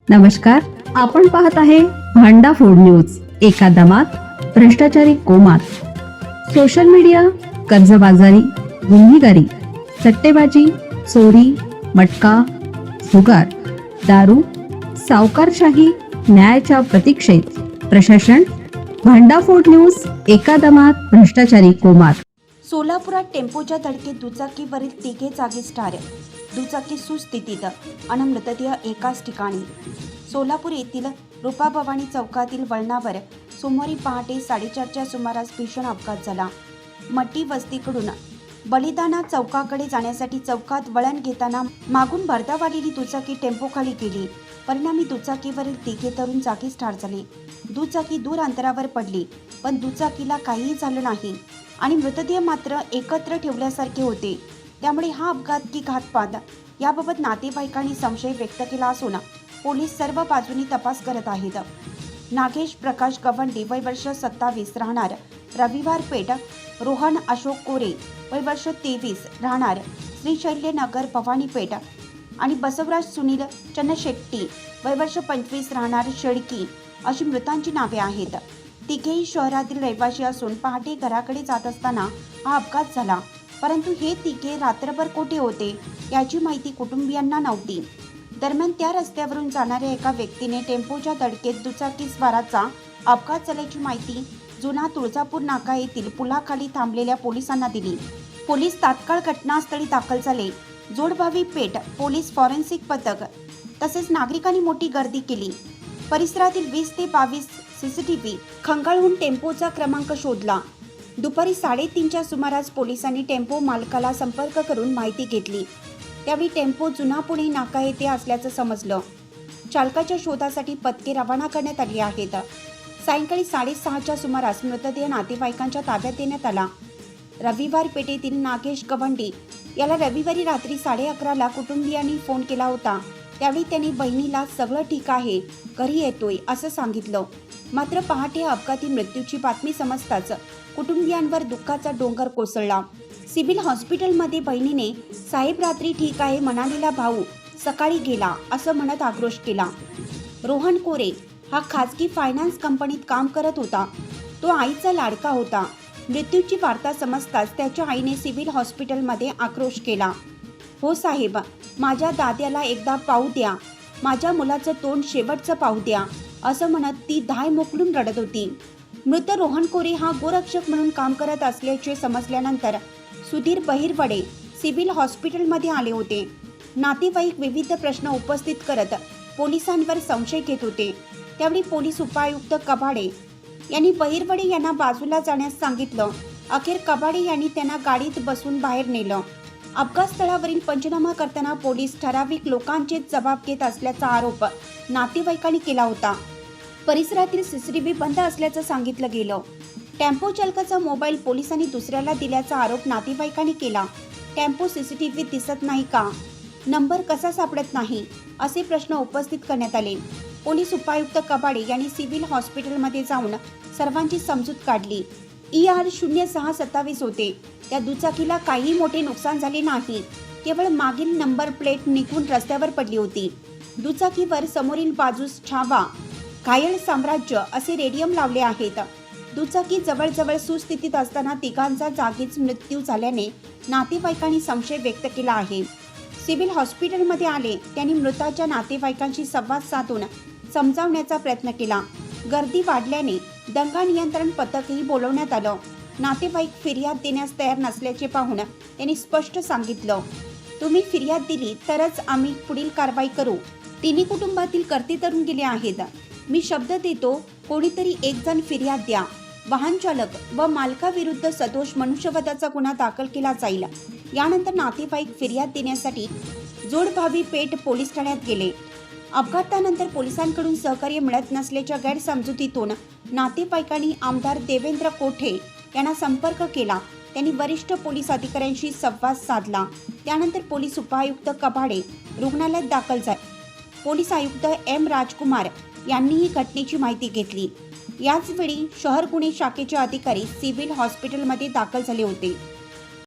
नमस्कार, आपण पाहत आहे भांडा फोड न्यूज. एका दमात भ्रष्टाचारी कोमात. सोशल मीडिया, कर्जबाजारी, गुन्हेगारी, सट्टेबाजी, चोरी, मटका, जुगार, दारू, सावकारशाही, न्यायाच्या प्रतीक्षेत प्रशासन. भांडाफोड न्यूज. एका दमात भ्रष्टाचारी कोमात. सोलापुरात टेम्पोच्या धडकेत दुचाकीवरील तिघे जागीच ठार. दुचाकी सुस्थितीत आणि मृतदेह एकाच ठिकाणी. सोलापूर येथील रूपाभवानी चौकातील वळणावर सोमवारी पहाटे 4:30च्या सुमारास भीषण अपघात झाला. मट्टी वस्तीकडून बलिदाना चौकाकडे जाण्यासाठी चौकात वळण घेताना मागून भरधाव आलेली दुचाकी टेम्पोखाली गेली. परिणामी दुचाकीवरील तिघे तरुण जागीच ठार झाले. दुचाकी दूर अंतरावर पडली, पण दुचाकीला काहीही झालं नाही आणि मृतदेह मात्र एकत्र ठेवल्यासारखे होते. त्यामुळे हा अपघात की घातपात याबाबत नातेवाईकांनी संशय व्यक्त केला असून पोलीस सर्व बाजूनी तपास करत आहेत. नागेश प्रकाश गवंडी, वय वर्ष 27, राहणार रविवार पेठ. रोहन अशोक कोरे, वय वर्ष 23, राहणार श्रीशैल्य नगर भवानीपेठ. आणि बसवराज सुनील चन्नशेट्टी, वय वर्ष 25, राहणार शेळकी, अशी मृतांची नावे आहेत. तिघेही शहरातील रहिवासी असून पहाटे घराकडे जात असताना हा अपघात झाला. परंतु हे तिघे रात्रभर कुठे होते याची माहिती कुटुंबियांना नव्हती. दरम्यान त्या रस्त्यावरून जाणाऱ्या एका व्यक्तीने टेम्पोच्या धडकेत दुचाकीस्वाराचा अपघात झाल्याची माहिती जुना तुळजापूर नाका येथील पुलाखाली थांबलेल्या पोलिसांना दिली. पोलीस तात्काळ घटनास्थळी दाखल झाले. जोडभावी पेठ पोलीस फॉरेन्सिक पथक तसेच नागरिकांनी मोठी गर्दी केली. परिसरातील 20 ते 22 सीसीटीव्ही खंगाळून टेम्पोचा क्रमांक शोधला. दुपारी 3:30च्या सुमारास पोलिसांनी टेम्पो मालकाला संपर्क करून माहिती घेतली. त्यावेळी टेम्पो जुना पुणे नाका येथे असल्याचं समजलं. चालकाच्या शोधासाठी पथके रवाना करण्यात आली आहेत. सायंकाळी 6:30च्या सुमारास मृतदेह नातेवाईकांच्या ताब्यात देण्यात आला. रविवार पेठेतील नागेश गवंडी याला रविवारी रात्री 11:30ला कुटुंबियांनी फोन केला होता. त्यावेळी त्यांनी बहिणीला सगळं ठीक आहे, घरी येतोय असं सांगितलं. मात्र पहाटे अपघाती मृत्यूची बातमी समजताच कुटुंबियांवर दुःखाचा डोंगर कोसळला. सिव्हिल हॉस्पिटलमध्ये बहिणीने साहेब रात्री ठीक आहे म्हणालेला भाऊ सकाळी गेला असं म्हणत आक्रोश केला. रोहन कोरे हा खाजगी फायनान्स कंपनीत काम करत होता. तो आईचा लाडका होता. मृत्यूची वार्ता समजताच त्याच्या आईने सिव्हिल हॉस्पिटलमध्ये आक्रोश केला. हो साहेब, माझ्या दाद्याला एकदा पाहू द्या, माझ्या मुलाचं तोंड शेवटचं पाहू द्या असं म्हणत ती धाय मोकलून रडत होती. मृत रोहन कोरे हा गोरक्षक म्हणून काम करत असल्याचे समजल्यानंतर सुधीर बहिरवडे सिव्हिल हॉस्पिटलमध्ये आले होते. नातेवाईक विविध प्रश्न उपस्थित करत पोलिसांवर संशय घेत होते. त्यावेळी पोलीस उपायुक्त कबाडे यांनी बहिरवडे यांना बाजूला जाण्यास सांगितलं. अखेर कबाडे यांनी त्यांना गाडीत बसून बाहेर नेलं. अपघात स्थळावरील पंचनामा करताना पोलीस ठराविक लोकांचे जबाब घेत असल्याचा आरोप नातेवाईकांनी केला होता. परिसरातील सीसीटीव्ही बंद असल्याचं सांगितलं गेलं. टेम्पो चालकाचा मोबाईल पोलिसांनी दुसऱ्याला दिल्याचा आरोप नातेवाईकांनी केला. टेम्पो सीसीटीव्ही दिसत नाही का, नंबर कसा सापडत नाही असे प्रश्न उपस्थित करण्यात आले. पोलीस उपायुक्त कबाडे यांनी सिव्हिल हॉस्पिटलमध्ये जाऊन सर्वांची समजूत काढली. ER 0627 होते. त्या दुचाकीला काही मोठे नुकसान झाले नाही. केवळ मागील नंबर प्लेट निघून रस्त्यावर पडली होती. दुचाकीवर समोरील बाजूस छावा घायल साम्राज्य असे रेडियम लावले आहेत. दुचाकी जवळजवळ सुस्थितीत असताना तिघांचा जागीच मृत्यू झाल्याने नातेवाईकांनी संशय व्यक्त केला आहे. सिव्हिल हॉस्पिटलमध्ये आले त्यांनी मृताच्या नातेवाईकांशी संवाद साधून समजावण्याचा प्रयत्न केला. गर्दी वाढल्याने दंगा नियंत्रण पथकही बोलवण्यात आलं. नातेवाईक फिर्याद देण्यास तयार नसल्याचे पाहून त्यांनी स्पष्ट सांगितलं, तुम्ही फिर्याद दिली तरच आम्ही पुढील कारवाई करू. तिन्ही कुटुंबातील कर्ते तरुण गेले आहेत. मी शब्द देतो, कोणीतरी एक जण फिर्याद द्या. वाहन चालक व मालकाविरुद्ध सदोष मनुष्यवधाचा गुन्हा दाखल केला जाईल. यानंतर नातेवाईक फिर्याद देण्यासाठी जोडभावी पेठ पोलीस ठाण्यात गेले. अपघातानंतर पोलिसांकडून सहकार्य मिळत नसल्याच्या गैरसमजुतीतून नातेवाईकांनी आमदार देवेंद्र कोठे यांना संपर्क केला. त्यांनी वरिष्ठ पोलीस अधिकाऱ्यांशी संवाद साधला. त्यानंतर पोलीस उपायुक्त कबाडे रुग्णालयात दाखल झाले. पोलीस आयुक्त M राजकुमार यांनीही घटनेची माहिती घेतली. याचवेळी शहर गुन्हे शाखेचे अधिकारी सिव्हिल हॉस्पिटलमध्ये दाखल झाले होते.